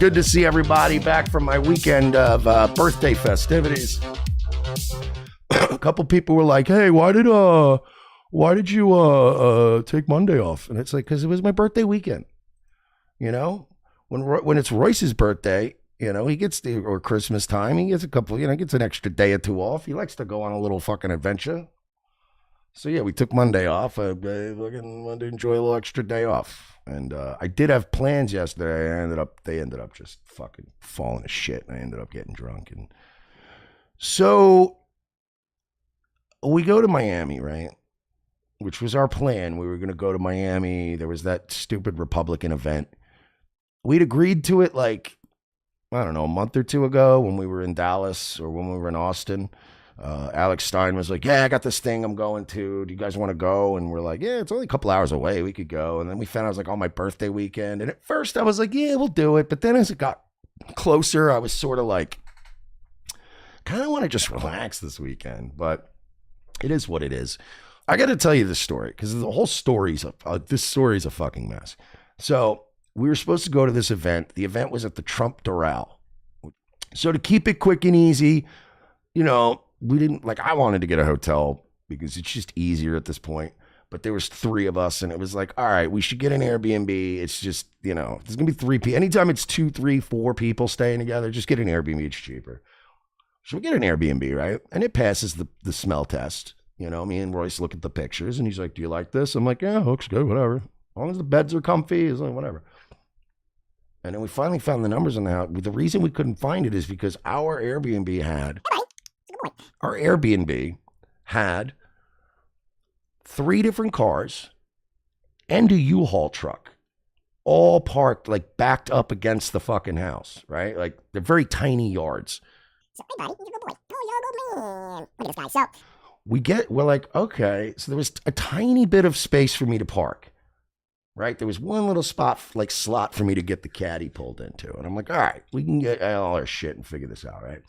Good to see everybody back from my weekend of birthday festivities. A couple people were like, "Hey, why did you take Monday off?" And it's like, because it was my birthday weekend. You know, when it's Royce's birthday, you know, he gets or Christmas time, he gets a couple, gets an extra day or two off. He likes to go on a little fucking adventure. So yeah, we took Monday off. I wanted to enjoy a little extra day off. And I did have plans yesterday. They ended up just fucking falling to shit. And I ended up getting drunk. And so we go to Miami, right? Which was our plan. We were going to go to Miami. There was that stupid Republican event. We'd agreed to it like, I don't know, a month or two ago when we were in Dallas or when we were in Austin. Alex Stein was like, "Yeah, I got this thing I'm going to. Do you guys want to go?" And we're like, "Yeah, it's only a couple hours away. We could go." And then we found out it was like on my birthday weekend. And at first I was like, "Yeah, we'll do it." But then as it got closer, I was sort of like, kind of want to just relax this weekend. But it is what it is. I got to tell you this story because the whole story's this story's a fucking mess. So we were supposed to go to this event. The event was at the Trump Doral. So to keep it quick and easy, we didn't, I wanted to get a hotel because it's just easier at this point. But there was three of us, and it was like, all right, we should get an Airbnb. It's just, there's going to be three people. Anytime it's 2, 3, 4 people staying together, just get an Airbnb. It's cheaper. So we get an Airbnb, right? And it passes the smell test. Me and Royce look at the pictures, and he's like, "Do you like this?" I'm like, "Yeah, looks good, whatever. As long as the beds are comfy, it's like, whatever." And then we finally found the numbers on the house. The reason we couldn't find it is because our Airbnb had 3 different cars and a U-Haul truck, all parked, backed up against the fucking house, right? They're very tiny yards. So, hey, buddy, you're a good boy. Oh, you're a good man. Look at this guy. So we're like, okay. So there was a tiny bit of space for me to park, right? There was one little spot, slot for me to get the caddy pulled into. And I'm like, all right, we can get all our shit and figure this out, right?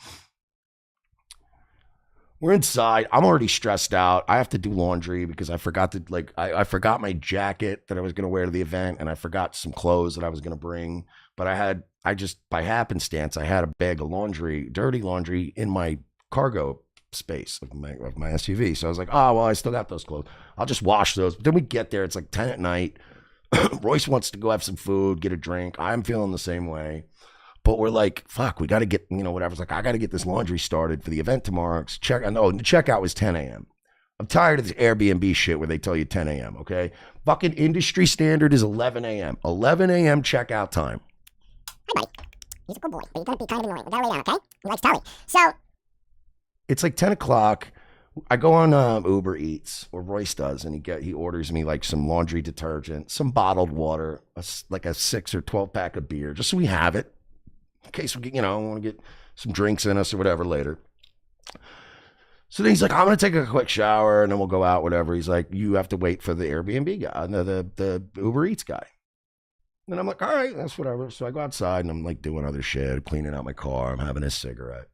We're inside. I'm already stressed out. I have to do laundry because I forgot to, I forgot my jacket that I was going to wear to the event, and I forgot some clothes that I was going to bring. But by happenstance, I had a bag of laundry, dirty laundry, in my cargo space of my SUV. So I was like, oh, well, I still got those clothes. I'll just wash those. But then we get there. It's 10 at night. Royce wants to go have some food, get a drink. I'm feeling the same way. But we're like, fuck, we got to get, whatever. It's like, I got to get this laundry started for the event tomorrow. The checkout was 10 a.m. I'm tired of this Airbnb shit where they tell you 10 a.m., okay? Fucking industry standard is 11 a.m. 11 a.m. checkout time. Hi, buddy. He's a good boy, but he's going to be kind of annoying. We got to lay down, okay? He likes Tully. So it's 10 o'clock. I go on Uber Eats, or Royce does, and he orders me some laundry detergent, some bottled water, a 6 or 12 pack of beer, just so we have it. In case we get, want to get some drinks in us or whatever later. So then he's like, I'm going to take a quick shower and then we'll go out, whatever. He's like, you have to wait for the Airbnb guy, the Uber Eats guy. And I'm like, all right, that's whatever. So I go outside and I'm doing other shit, cleaning out my car. I'm having a cigarette.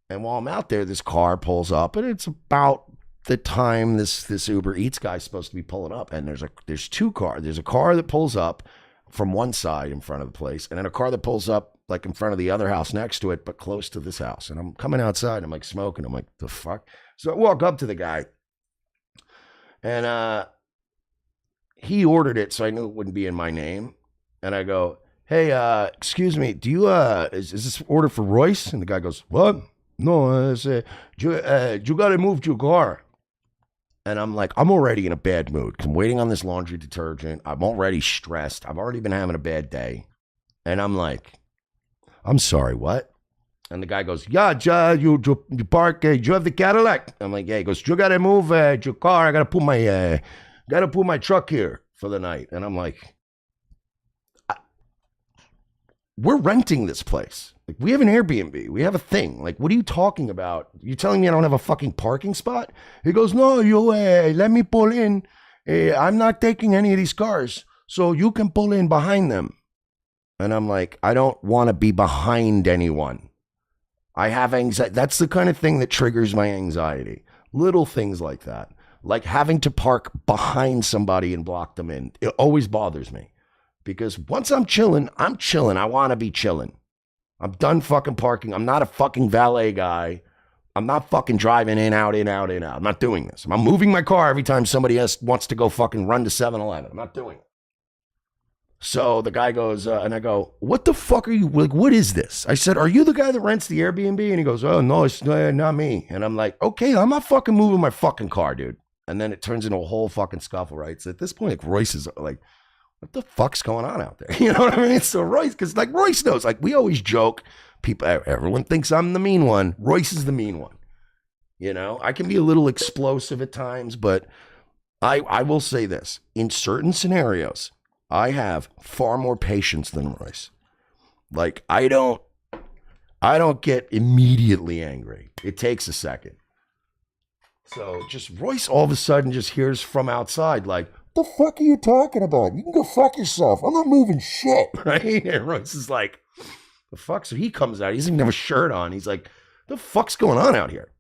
And while I'm out there, this car pulls up, and it's about the time this Uber Eats guy's supposed to be pulling up. And there's 2 cars. There's a car that pulls up from one side in front of the place, and then a car that pulls up in front of the other house next to it, but close to this house. And I'm coming outside, I'm smoking. I'm like, the fuck? So I walk up to the guy, and he ordered it, so I knew it wouldn't be in my name. And I go, hey, excuse me, do you, is this order for Royce? And the guy goes, what? No, you got to move your car. And I'm like, I'm already in a bad mood because I'm waiting on this laundry detergent. I'm already stressed. I've already been having a bad day. And I'm like, I'm sorry, what? And the guy goes, yeah, you park, you have the Cadillac? I'm like, yeah. He goes, you got to move your car. I got to put my truck here for the night. And I'm like, we're renting this place. We have an Airbnb. We have a thing. What are you talking about? You telling me I don't have a fucking parking spot? He goes, no, you let me pull in. I'm not taking any of these cars, so you can pull in behind them. And I'm like, I don't want to be behind anyone. I have anxiety. That's the kind of thing that triggers my anxiety. Little things like that. Like having to park behind somebody and block them in. It always bothers me. Because once I'm chilling, I'm chilling. I want to be chilling. I'm done fucking parking. I'm not a fucking valet guy. I'm not fucking driving in, out, in, out, in, out. I'm not doing this. I'm moving my car every time somebody else wants to go fucking run to 7-Eleven. I'm not doing it. So the guy goes, and I go, what the fuck are you, like, what is this? I said, are you the guy that rents the Airbnb? And he goes, oh, no, it's not me. And I'm like, okay, I'm not fucking moving my fucking car, dude. And then it turns into a whole fucking scuffle, right? So at this point, like, Royce is like, what the fuck's going on out there? You know what I mean? So Royce, because like Royce knows, like we always joke, people, everyone thinks I'm the mean one. Royce is the mean one. You know, I can be a little explosive at times, but I will say this, in certain scenarios, I have far more patience than Royce. Like I don't get immediately angry. It takes a second. So just Royce all of a sudden just hears from outside like, the fuck are you talking about? You can go fuck yourself. I'm not moving shit. Right? And Royce is like, the fuck? So he comes out. He doesn't even have a shirt on. He's like, the fuck's going on out here?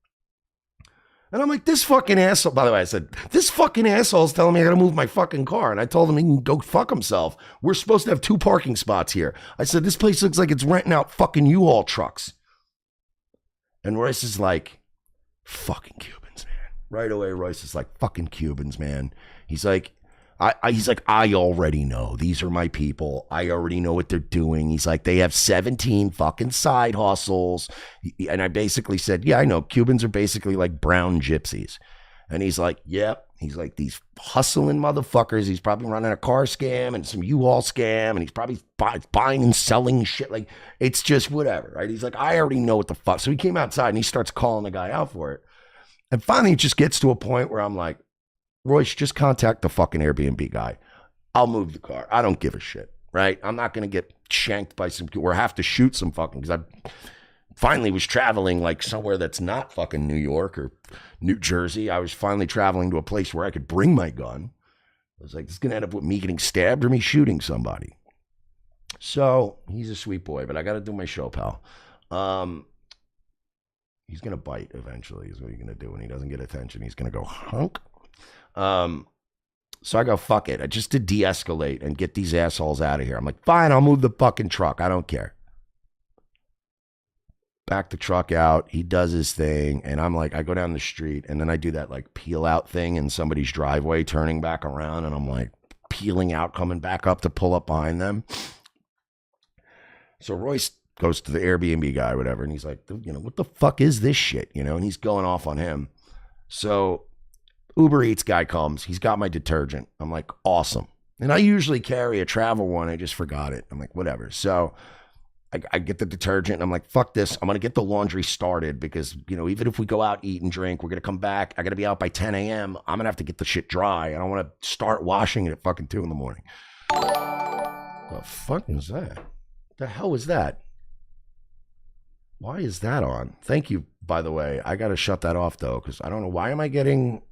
And I'm like, this fucking asshole. By the way, I said, this fucking asshole's telling me I gotta move my fucking car. And I told him he can go fuck himself. We're supposed to have 2 parking spots here. I said, this place looks like it's renting out fucking U-Haul trucks. And Royce is like, fucking Cubans, man. Right away, Royce is like, fucking Cubans, man. He's like, I already know. These are my people. I already know what they're doing. He's like, they have 17 fucking side hustles. And I basically said, yeah, I know. Cubans are basically like brown gypsies. And he's like, yep. He's like, these hustling motherfuckers. He's probably running a car scam and some U-Haul scam. And he's probably buying and selling shit. Like, it's just whatever, right? He's like, I already know what the fuck. So he came outside and he starts calling the guy out for it. And finally, it just gets to a point where I'm like, Royce, just contact the fucking Airbnb guy. I'll move the car. I don't give a shit, right? I'm not going to get shanked by some, or have to shoot some fucking, because I finally was traveling like somewhere that's not fucking New York or New Jersey. I was finally traveling to a place where I could bring my gun. I was like, this is going to end up with me getting stabbed or me shooting somebody. So he's a sweet boy, but I got to do my show, pal. He's going to bite eventually is what he's going to do. When he doesn't get attention, he's going to go hunk. So I go, fuck it. Just to de-escalate and get these assholes out of here. I'm like, fine, I'll move the fucking truck. I don't care. Back the truck out. He does his thing. And I'm like, I go down the street and then I do that like peel out thing in somebody's driveway, turning back around. And I'm like peeling out, coming back up to pull up behind them. So Royce goes to the Airbnb guy, whatever. And he's like, you know, what the fuck is this shit? You know, and he's going off on him. So Uber Eats guy comes. He's got my detergent. I'm like, awesome. And I usually carry a travel one. I just forgot it. I'm like, whatever. So I get the detergent. And I'm like, fuck this. I'm going to get the laundry started because, you know, even if we go out, eat and drink, we're going to come back. I got to be out by 10 a.m. I'm going to have to get the shit dry. I don't want to start washing it at fucking 2 in the morning. The fuck is that? The hell was that? Why is that on? Thank you, by the way. I got to shut that off, though, because I don't know. Why am I getting...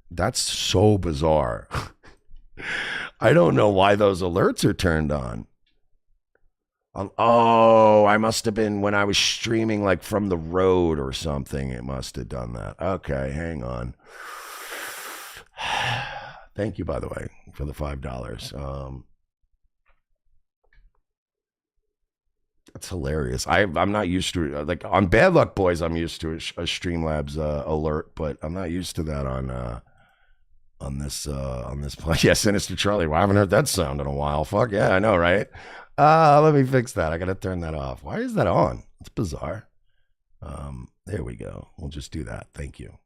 That's so bizarre. I don't know why those alerts are turned on. Oh, I must have been when I was streaming like from the road or something. It must have done that. Okay, hang on. Thank you, by the way, for the $5. That's hilarious. I'm not used to it. Like on Bad Luck Boys, I'm used to a Streamlabs alert, but I'm not used to that on this play. Yeah, Sinister Charlie. Well, I haven't heard that sound in a while. Fuck yeah, I know, right? Let me fix that. I gotta turn that off. Why is that on? It's bizarre. There we go. We'll just do that. Thank you.